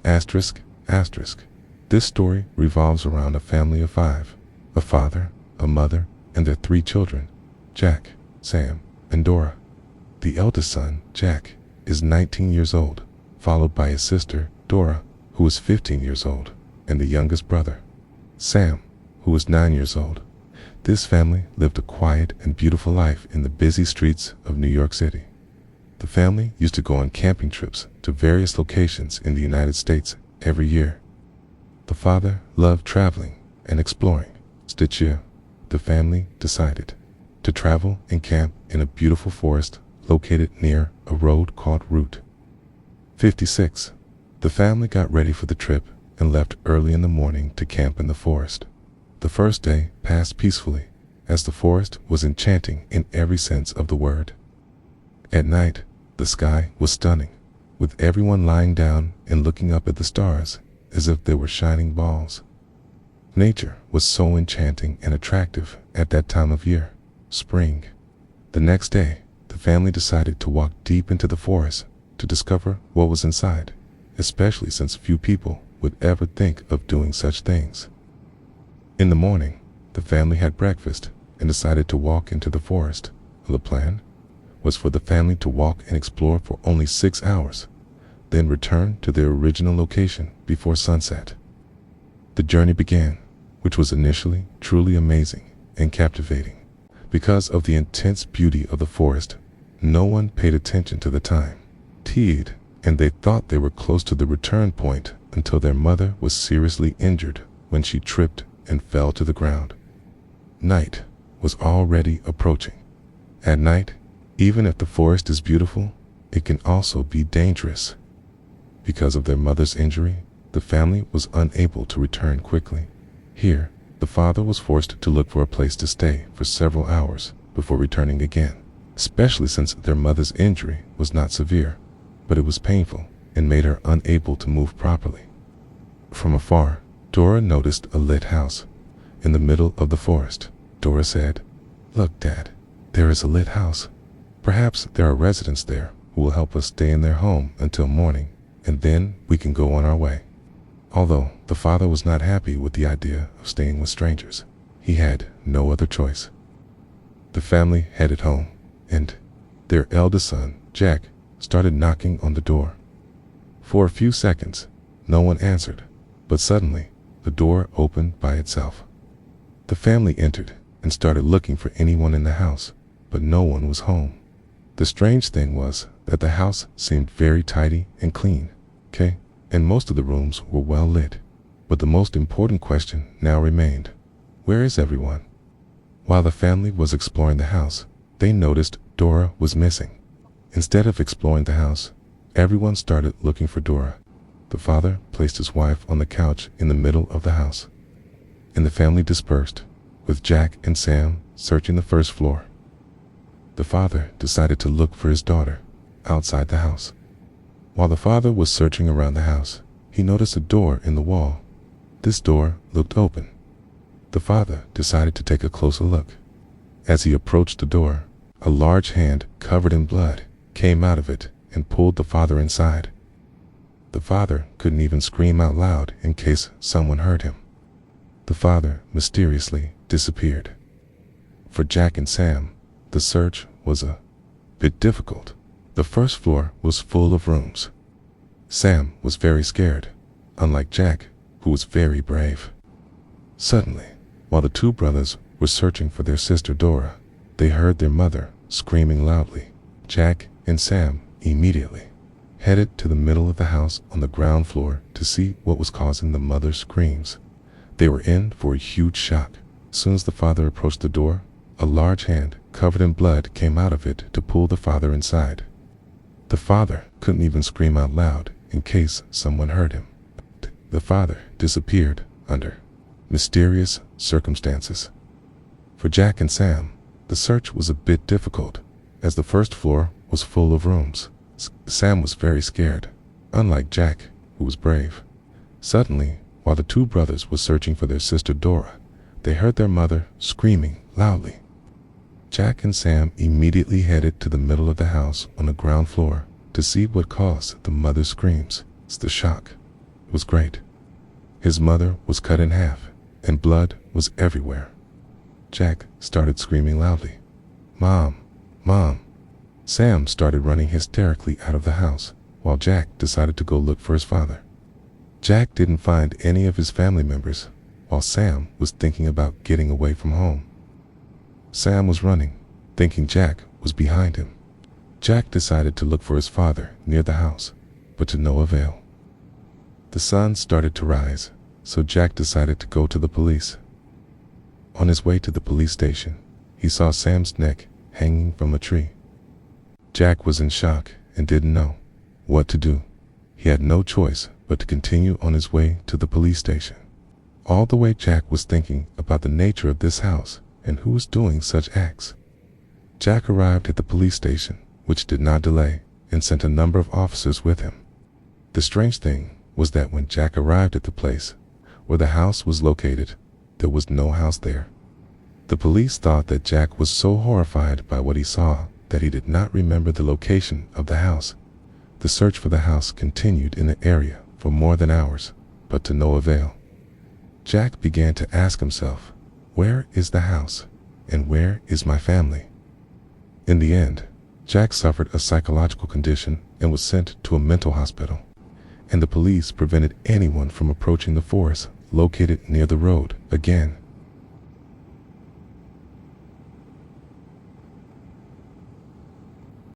Asterisk, asterisk. This story revolves around a family of 5, a father, a mother, and their 3 children, Jack, Sam, and Dora. The eldest son, Jack, is 19 years old, followed by his sister, Dora, who is 15 years old, and the youngest brother, Sam, who is 9 years old. This family lived a quiet and beautiful life in the busy streets of New York City. The family used to go on camping trips to various locations in the United States every year. The father loved traveling and exploring. This year, the family decided to travel and camp in a beautiful forest located near a road called Route 56. The family got ready for the trip and left early in the morning to camp in the forest. The first day passed peacefully, as the forest was enchanting in every sense of the word. At night, the sky was stunning, with everyone lying down and looking up at the stars as if they were shining balls. Nature was so enchanting and attractive at that time of year, spring. The next day, the family decided to walk deep into the forest to discover what was inside, especially since few people would ever think of doing such things. In the morning, the family had breakfast and decided to walk into the forest. The plan was for the family to walk and explore for only 6 hours, then return to their original location before sunset. The journey began, which was initially truly amazing and captivating. Because of the intense beauty of the forest, no one paid attention to the time, and they thought they were close to the return point until their mother was seriously injured when she tripped and fell to the ground. Night was already approaching. At night, even if the forest is beautiful, it can also be dangerous. Because of their mother's injury, the family was unable to return quickly. Here, the father was forced to look for a place to stay for several hours before returning again, especially since their mother's injury was not severe, but it was painful and made her unable to move properly. From afar, Dora noticed a lit house in the middle of the forest. Dora said, "Look, Dad, there is a lit house. Perhaps there are residents there who will help us stay in their home until morning, and then we can go on our way." Although the father was not happy with the idea of staying with strangers, he had no other choice. The family headed home, and their eldest son, Jack, started knocking on the door. For a few seconds, no one answered, but suddenly, the door opened by itself. The family entered and started looking for anyone in the house, but no one was home. The strange thing was that the house seemed very tidy and clean, and most of the rooms were well lit. But the most important question now remained: where is everyone? While the family was exploring the house, they noticed Dora was missing. Instead of exploring the house, everyone started looking for Dora. The father placed his wife on the couch in the middle of the house, and the family dispersed, with Jack and Sam searching the first floor. The father decided to look for his daughter outside the house. While the father was searching around the house, he noticed a door in the wall. This door looked open. The father decided to take a closer look. As he approached the door, a large hand covered in blood came out of it and pulled the father inside. The father couldn't even scream out loud in case someone heard him. The father mysteriously disappeared. For Jack and Sam, the search was a bit difficult. The first floor was full of rooms. Sam was very scared, unlike Jack, who was very brave. Suddenly, while the 2 brothers were searching for their sister Dora, they heard their mother screaming loudly. Jack and Sam immediately headed to the middle of the house on the ground floor to see what was causing the mother's screams. They were in for a huge shock. As soon as the father approached the door, a large hand covered in blood came out of it to pull the father inside. The father couldn't even scream out loud in case someone heard him. The father disappeared under mysterious circumstances. For Jack and Sam, the search was a bit difficult, as the first floor was full of rooms. Sam was very scared, unlike Jack, who was brave. Suddenly, while the 2 brothers were searching for their sister Dora, they heard their mother screaming loudly. Jack and Sam immediately headed to the middle of the house on the ground floor to see what caused the mother's screams. The shock was great. His mother was cut in half, and blood was everywhere. Jack started screaming loudly, "Mom! Mom!" Sam started running hysterically out of the house, while Jack decided to go look for his father. Jack didn't find any of his family members, while Sam was thinking about getting away from home. Sam was running, thinking Jack was behind him. Jack decided to look for his father near the house, but to no avail. The sun started to rise, so Jack decided to go to the police. On his way to the police station, he saw Sam's neck hanging from a tree. Jack was in shock and didn't know what to do. He had no choice but to continue on his way to the police station. All the way Jack was thinking about the nature of this house and who was doing such acts. Jack arrived at the police station, which did not delay, and sent a number of officers with him. The strange thing was that when Jack arrived at the place where the house was located, there was no house there. The police thought that Jack was so horrified by what he saw that he did not remember the location of the house. The search for the house continued in the area for more than hours, but to no avail. Jack began to ask himself, where is the house, and where is my family? In the end, Jack suffered a psychological condition and was sent to a mental hospital, and the police prevented anyone from approaching the forest located near the road again.